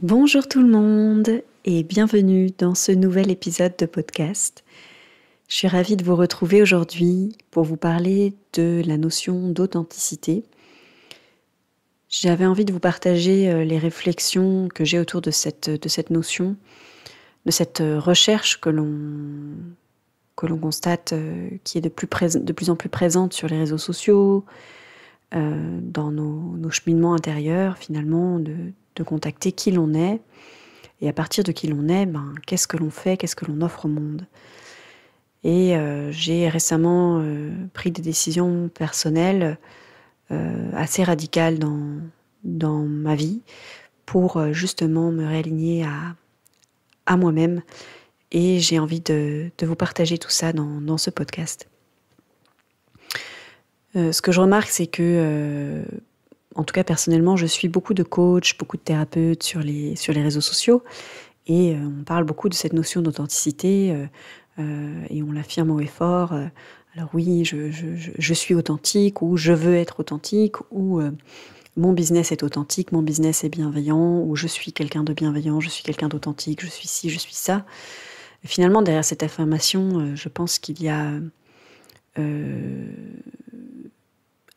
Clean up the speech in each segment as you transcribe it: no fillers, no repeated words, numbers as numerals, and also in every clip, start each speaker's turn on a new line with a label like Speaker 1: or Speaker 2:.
Speaker 1: Bonjour tout le monde et bienvenue dans ce nouvel épisode de podcast. Je suis ravie de vous retrouver aujourd'hui pour vous parler de la notion d'authenticité. J'avais envie de vous partager les réflexions que j'ai autour de cette notion, de cette recherche que l'on constate qui est de plus en plus présente sur les réseaux sociaux, dans nos cheminements intérieurs finalement, de contacter qui l'on est. Et à partir de qui l'on est, qu'est-ce que l'on fait, qu'est-ce que l'on offre au monde. Et j'ai récemment pris des décisions personnelles assez radicales dans ma vie pour justement me réaligner à moi-même. Et j'ai envie de vous partager tout ça dans ce podcast. Ce que je remarque, c'est que, en tout cas personnellement, je suis beaucoup de coachs, beaucoup de thérapeutes sur les réseaux sociaux. Et on parle beaucoup de cette notion d'authenticité et on l'affirme haut et fort. Alors oui, je suis authentique, ou je veux être authentique, ou mon business est authentique, mon business est bienveillant, ou je suis quelqu'un de bienveillant, je suis quelqu'un d'authentique, je suis ci, je suis ça. Et finalement, derrière cette affirmation, je pense qu'il y a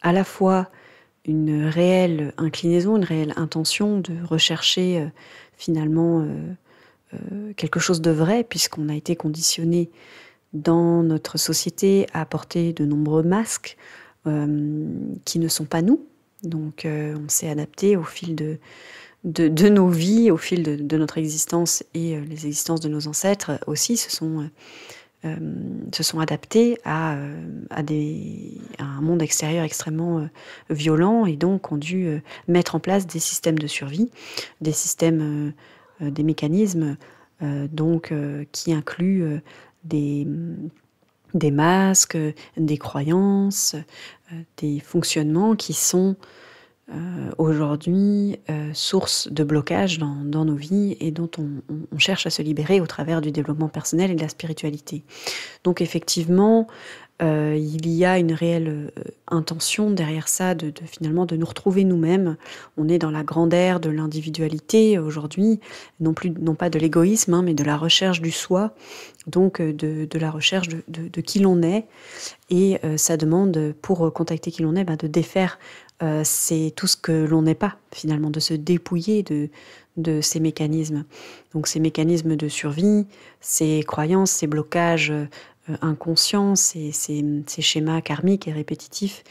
Speaker 1: à la fois une réelle inclinaison, une réelle intention de rechercher finalement quelque chose de vrai, puisqu'on a été conditionné dans notre société à porter de nombreux masques qui ne sont pas nous. Donc on s'est adapté au fil de nos vies, au fil de notre existence, et les existences de nos ancêtres aussi se sont adaptés à un monde extérieur extrêmement violent, et donc ont dû mettre en place des systèmes de survie, des systèmes, des mécanismes qui incluent des masques, des croyances, des fonctionnements qui sont aujourd'hui source de blocage dans nos vies, et dont on cherche à se libérer au travers du développement personnel et de la spiritualité. Donc effectivement, il y a une réelle intention derrière ça finalement de nous retrouver nous-mêmes. On est dans la grande ère de l'individualité aujourd'hui, non pas de l'égoïsme, mais de la recherche du soi, donc de la recherche de qui l'on est. Et ça demande, pour contacter qui l'on est, de défaire c'est tout ce que l'on n'est pas, finalement, de se dépouiller de ces mécanismes. Donc ces mécanismes de survie, ces croyances, ces blocages inconscients, ces schémas karmiques et répétitifs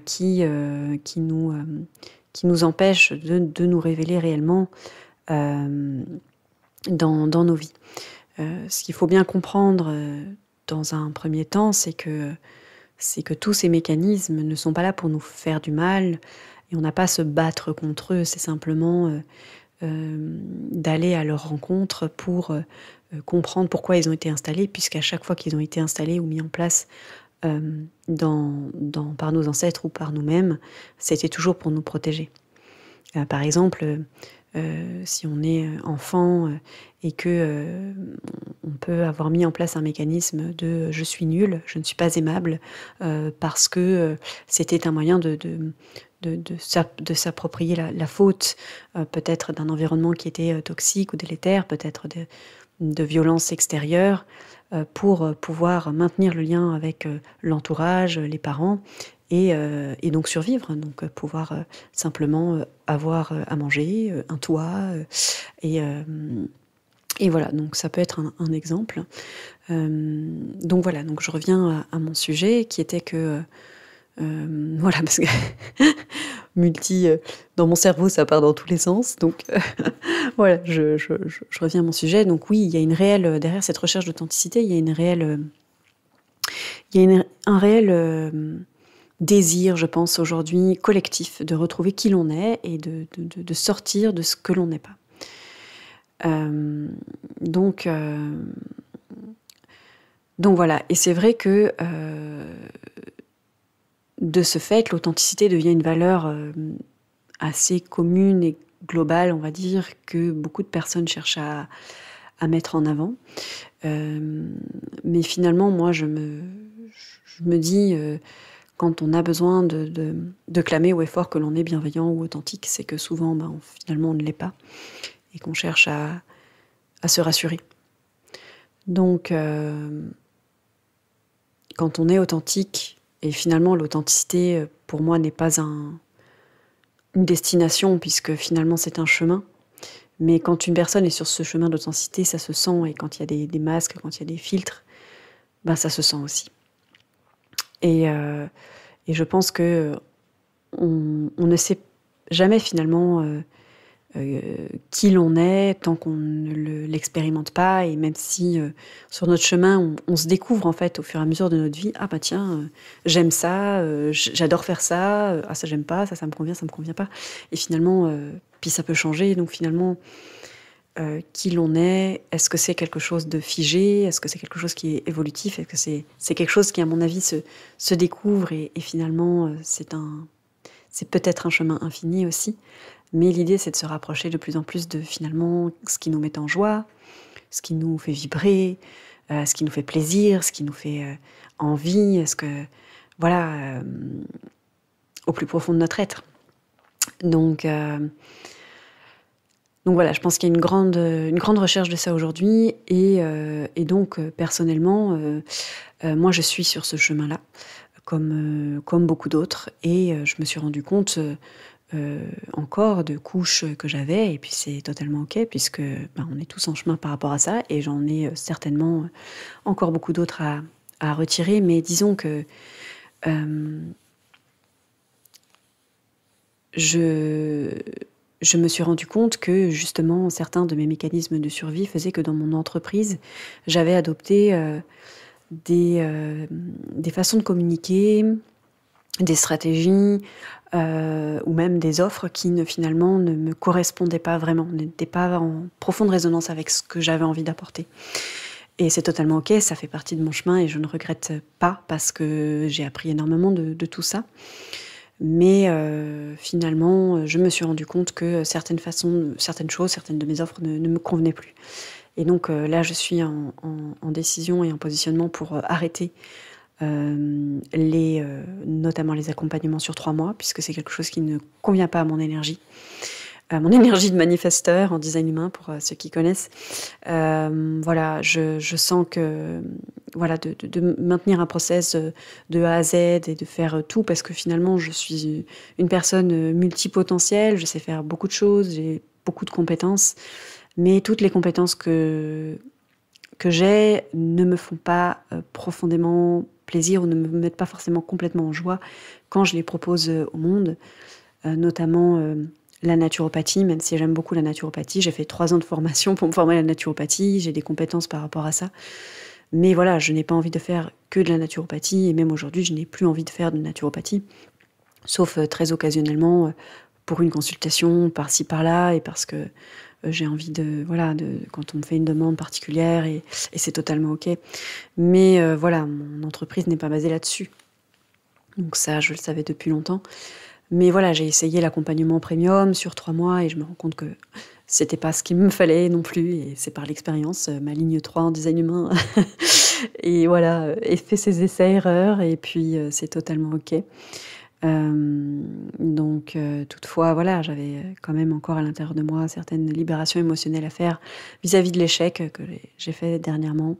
Speaker 1: qui nous empêchent de nous révéler réellement dans nos vies. Ce qu'il faut bien comprendre dans un premier temps, c'est que tous ces mécanismes ne sont pas là pour nous faire du mal, et on n'a pas à se battre contre eux. C'est simplement d'aller à leur rencontre pour comprendre pourquoi ils ont été installés, puisqu'à chaque fois qu'ils ont été installés ou mis en place par nos ancêtres ou par nous-mêmes, c'était toujours pour nous protéger. Par exemple, si on est enfant et que on peut avoir mis en place un mécanisme de je suis nul, je ne suis pas aimable, parce que c'était un moyen de s'approprier la faute, peut-être d'un environnement qui était toxique ou délétère, peut-être de violence extérieure, pour pouvoir maintenir le lien avec l'entourage, les parents, et donc survivre, donc pouvoir simplement avoir à manger, un toit, et voilà, donc ça peut être un exemple. Donc voilà, donc je reviens à mon sujet qui était que voilà, parce que dans mon cerveau ça part dans tous les sens, donc voilà, je reviens à mon sujet. Donc oui, il y a une réelle, derrière cette recherche d'authenticité, il y a une réelle, un réel désir, je pense aujourd'hui, collectif, de retrouver qui l'on est et de sortir de ce que l'on n'est pas. Donc voilà, et c'est vrai que de ce fait, l'authenticité devient une valeur assez commune et globale, on va dire, que beaucoup de personnes cherchent à mettre en avant. Mais finalement, moi, je me dis, quand on a besoin de clamer haut et fort que l'on est bienveillant ou authentique, c'est que souvent, finalement, on ne l'est pas. et qu'on cherche à se rassurer. Donc, quand on est authentique, et finalement l'authenticité pour moi n'est pas une destination, puisque finalement c'est un chemin, mais quand une personne est sur ce chemin d'authenticité, ça se sent, et quand il y a des masques, quand il y a des filtres, ben ça se sent aussi. Et je pense que on ne sait jamais finalement qui l'on est tant qu'on ne l'expérimente pas, et même si sur notre chemin on se découvre en fait au fur et à mesure de notre vie. Ah bah tiens, j'aime ça, j'adore faire ça, ah ça j'aime pas, ça me convient pas, et finalement puis ça peut changer, donc finalement qui l'on est-ce que c'est quelque chose de figé, est-ce que c'est quelque chose qui est évolutif, est-ce que c'est quelque chose qui à mon avis se découvre, et finalement c'est peut-être un chemin infini aussi. Mais l'idée, c'est de se rapprocher de plus en plus de finalement ce qui nous met en joie, ce qui nous fait vibrer, ce qui nous fait plaisir, ce qui nous fait envie, voilà, au plus profond de notre être. Donc voilà, je pense qu'il y a une grande recherche de ça aujourd'hui, et donc personnellement, moi je suis sur ce chemin-là, comme beaucoup d'autres, et je me suis rendu compte encore de couches que j'avais, et puis c'est totalement ok, puisque on est tous en chemin par rapport à ça, et j'en ai certainement encore beaucoup d'autres à retirer, mais disons que je me suis rendu compte que justement certains de mes mécanismes de survie faisaient que dans mon entreprise, j'avais adopté des façons de communiquer, des stratégies, ou même des offres qui finalement ne me correspondaient pas vraiment, n'étaient pas en profonde résonance avec ce que j'avais envie d'apporter. Et c'est totalement ok, ça fait partie de mon chemin, et je ne regrette pas, parce que j'ai appris énormément de tout ça. Mais finalement, je me suis rendu compte que certaines choses, certaines de mes offres ne me convenaient plus. Et donc là, je suis en décision et en positionnement pour arrêter notamment les accompagnements sur 3 mois, puisque c'est quelque chose qui ne convient pas à mon énergie. Mon énergie de manifesteur en design humain, pour ceux qui connaissent. Voilà, je sens que voilà, de maintenir un process de A à Z, et de faire tout, parce que finalement je suis une personne multipotentielle, je sais faire beaucoup de choses, j'ai beaucoup de compétences, mais toutes les compétences que j'ai ne me font pas profondément plaisir, ou ne me mettent pas forcément complètement en joie quand je les propose au monde, notamment la naturopathie. Même si j'aime beaucoup la naturopathie, j'ai fait 3 ans de formation pour me former à la naturopathie, j'ai des compétences par rapport à ça, mais voilà, je n'ai pas envie de faire que de la naturopathie, et même aujourd'hui je n'ai plus envie de faire de naturopathie, sauf très occasionnellement pour une consultation par-ci par-là, et parce que j'ai envie quand on me fait une demande particulière, et c'est totalement ok. Mais voilà, mon entreprise n'est pas basée là-dessus. Donc ça, je le savais depuis longtemps. Mais voilà, j'ai essayé l'accompagnement premium sur 3 mois, et je me rends compte que c'était pas ce qu'il me fallait non plus, et c'est par l'expérience, ma ligne 3 en design humain. Et voilà, et fait ses essais-erreurs, et puis c'est totalement ok. Donc toutefois, voilà, j'avais quand même encore à l'intérieur de moi certaines libérations émotionnelles à faire vis-à-vis de l'échec que j'ai fait dernièrement.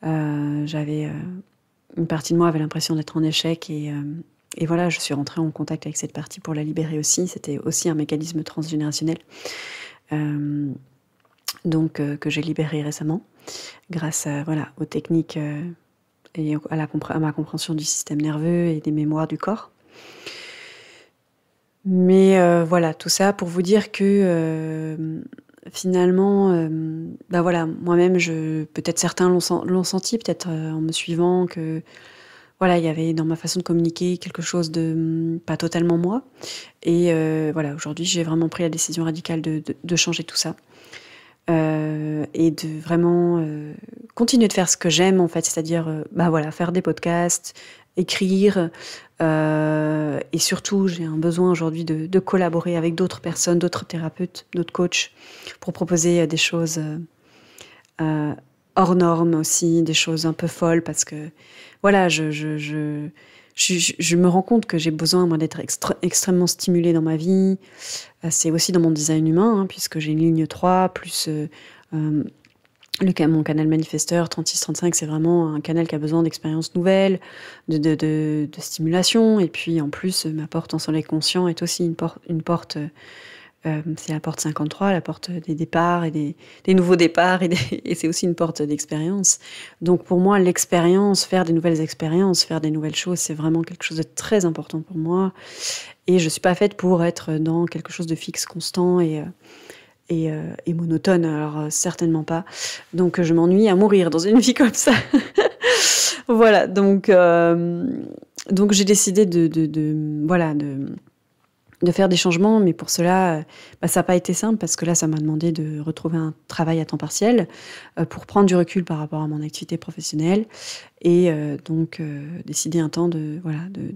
Speaker 1: Une partie de moi avait l'impression d'être en échec, et voilà, je suis rentrée en contact avec cette partie pour la libérer aussi. C'était aussi un mécanisme transgénérationnel, donc que j'ai libéré récemment grâce aux techniques et à ma compréhension du système nerveux et des mémoires du corps. Mais voilà, tout ça pour vous dire que finalement, voilà, moi-même, peut-être certains l'ont senti, peut-être en me suivant, que voilà, il y avait dans ma façon de communiquer quelque chose de pas totalement moi. Et voilà, aujourd'hui, j'ai vraiment pris la décision radicale de changer tout ça. Et de vraiment continuer de faire ce que j'aime, en fait, c'est-à-dire voilà, faire des podcasts, écrire, et surtout j'ai un besoin aujourd'hui de collaborer avec d'autres personnes, d'autres thérapeutes, d'autres coachs, pour proposer des choses hors normes aussi, des choses un peu folles, parce que voilà, je je me rends compte que j'ai besoin, moi, d'être extrêmement stimulée dans ma vie. C'est aussi dans mon design humain, hein, puisque j'ai une ligne 3, plus mon canal manifesteur 36-35, c'est vraiment un canal qui a besoin d'expériences nouvelles, de stimulation. Et puis, en plus, ma porte en soleil conscient est aussi une porte... c'est la porte 53, la porte des départs et des nouveaux départs, et c'est aussi une porte d'expérience. Donc pour moi, l'expérience, faire des nouvelles expériences, faire des nouvelles choses, c'est vraiment quelque chose de très important pour moi. Et je ne suis pas faite pour être dans quelque chose de fixe, constant et monotone, alors certainement pas. Donc je m'ennuie à mourir dans une vie comme ça. Voilà, donc j'ai décidé de faire des changements, mais pour cela, ça n'a pas été simple, parce que là, ça m'a demandé de retrouver un travail à temps partiel pour prendre du recul par rapport à mon activité professionnelle, et décider un temps de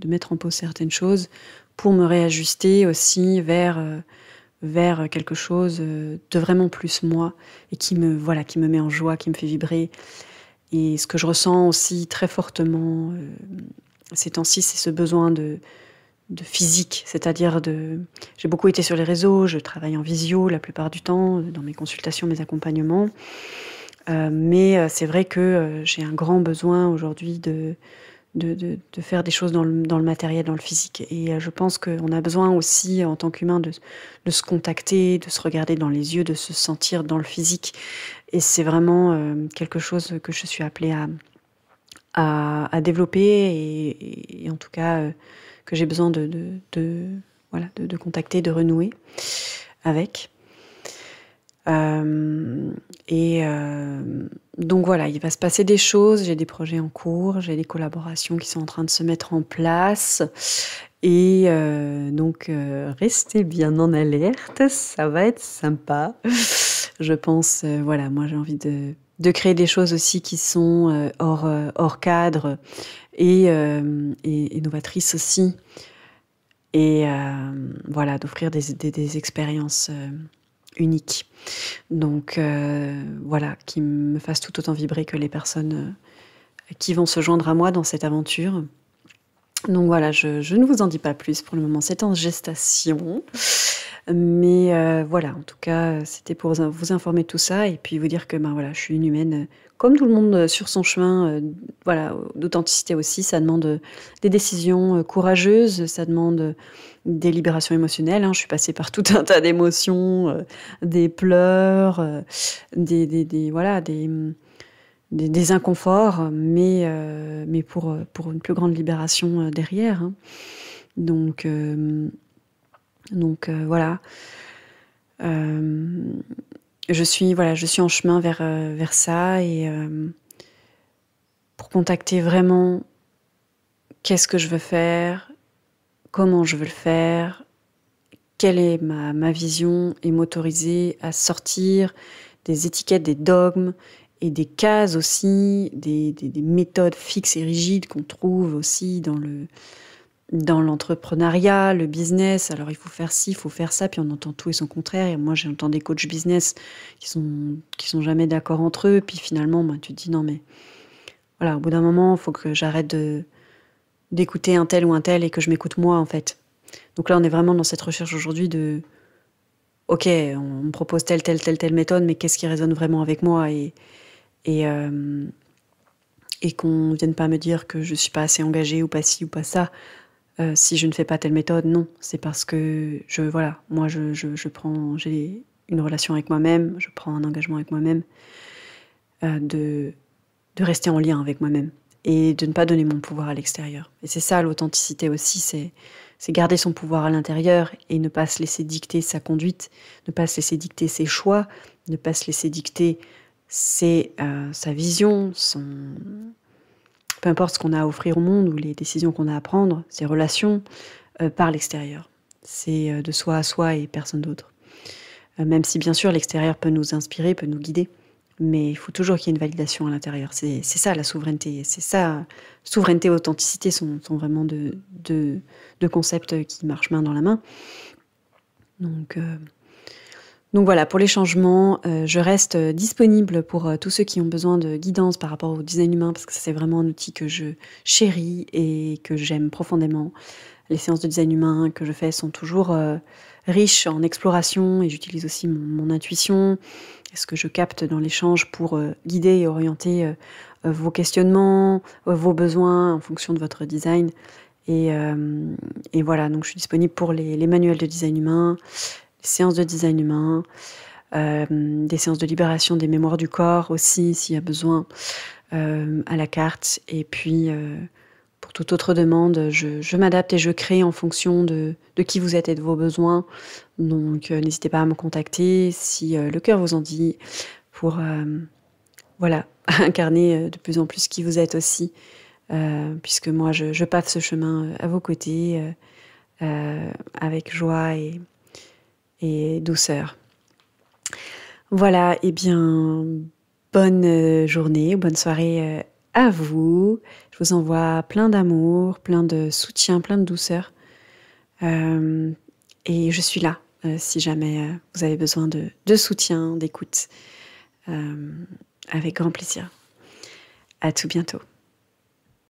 Speaker 1: mettre en pause certaines choses pour me réajuster aussi vers quelque chose de vraiment plus moi, et qui me met en joie, qui me fait vibrer. Et ce que je ressens aussi très fortement ces temps-ci, c'est ce besoin de physique, c'est-à-dire j'ai beaucoup été sur les réseaux, je travaille en visio la plupart du temps, dans mes consultations, mes accompagnements, mais c'est vrai que j'ai un grand besoin aujourd'hui de faire des choses dans le matériel, dans le physique. Et je pense qu'on a besoin aussi, en tant qu'humain, de se contacter, de se regarder dans les yeux, de se sentir dans le physique. Et c'est vraiment quelque chose que je suis appelée à développer, et en tout cas que j'ai besoin de contacter, de renouer avec. Donc voilà, il va se passer des choses, j'ai des projets en cours, j'ai des collaborations qui sont en train de se mettre en place, et restez bien en alerte, ça va être sympa. Je pense, moi j'ai envie de créer des choses aussi qui sont hors cadre, et novatrices aussi, et d'offrir des expériences uniques. Donc qui me fassent tout autant vibrer que les personnes qui vont se joindre à moi dans cette aventure. Donc voilà, je ne vous en dis pas plus pour le moment, c'est en gestation. Mais en tout cas, c'était pour vous informer de tout ça, et puis vous dire que je suis une humaine, comme tout le monde sur son chemin, d'authenticité aussi. Ça demande des décisions courageuses, ça demande des libérations émotionnelles, hein. Je suis passée par tout un tas d'émotions, des pleurs, des inconforts, mais pour une plus grande libération derrière, hein. Donc voilà. Je suis en chemin vers ça, et pour contacter vraiment qu'est-ce que je veux faire, comment je veux le faire, quelle est ma vision, et m'autoriser à sortir des étiquettes, des dogmes et des cases aussi, des méthodes fixes et rigides qu'on trouve aussi dans l'entrepreneuriat, le business. Alors il faut faire ci, il faut faire ça, puis on entend tout et son contraire. Et moi j'entends des coachs business qui sont jamais d'accord entre eux, puis finalement tu te dis non, mais voilà, au bout d'un moment il faut que j'arrête d'écouter un tel ou un tel, et que je m'écoute moi, en fait. Donc là on est vraiment dans cette recherche aujourd'hui de ok, on me propose telle méthode, mais qu'est-ce qui résonne vraiment avec moi, et qu'on vienne pas me dire que je suis pas assez engagée, ou pas ci ou pas ça. Si je ne fais pas telle méthode, non, c'est parce que j'ai une relation avec moi-même, je prends un engagement avec moi-même, de rester en lien avec moi-même, et de ne pas donner mon pouvoir à l'extérieur. Et c'est ça l'authenticité aussi, c'est garder son pouvoir à l'intérieur, et ne pas se laisser dicter sa conduite, ne pas se laisser dicter ses choix, ne pas se laisser dicter sa vision, peu importe ce qu'on a à offrir au monde, ou les décisions qu'on a à prendre, ses relations, par l'extérieur. C'est de soi à soi et personne d'autre. Même si bien sûr l'extérieur peut nous inspirer, peut nous guider, mais il faut toujours qu'il y ait une validation à l'intérieur. C'est ça la souveraineté. C'est ça, souveraineté et authenticité sont vraiment deux concepts qui marchent main dans la main. Donc Donc voilà, pour les changements, je reste disponible pour tous ceux qui ont besoin de guidance par rapport au design humain, parce que ça, c'est vraiment un outil que je chéris et que j'aime profondément. Les séances de design humain que je fais sont toujours riches en exploration et j'utilise aussi mon intuition et ce que je capte dans l'échange pour guider et orienter vos questionnements, vos besoins en fonction de votre design. Et voilà, donc je suis disponible pour les manuels de design humain, les séances de design humain, des séances de libération des mémoires du corps aussi, s'il y a besoin, à la carte. Et puis, pour toute autre demande, je m'adapte et je crée en fonction de qui vous êtes et de vos besoins. Donc, n'hésitez pas à me contacter si le cœur vous en dit, pour voilà, incarner de plus en plus qui vous êtes aussi, puisque moi, je pave ce chemin à vos côtés, avec joie et douceur. Voilà, et bien, bonne journée, bonne soirée à vous. Je vous envoie plein d'amour, plein de soutien, plein de douceur. Et je suis là si jamais vous avez besoin de soutien, d'écoute, avec grand plaisir. À tout bientôt.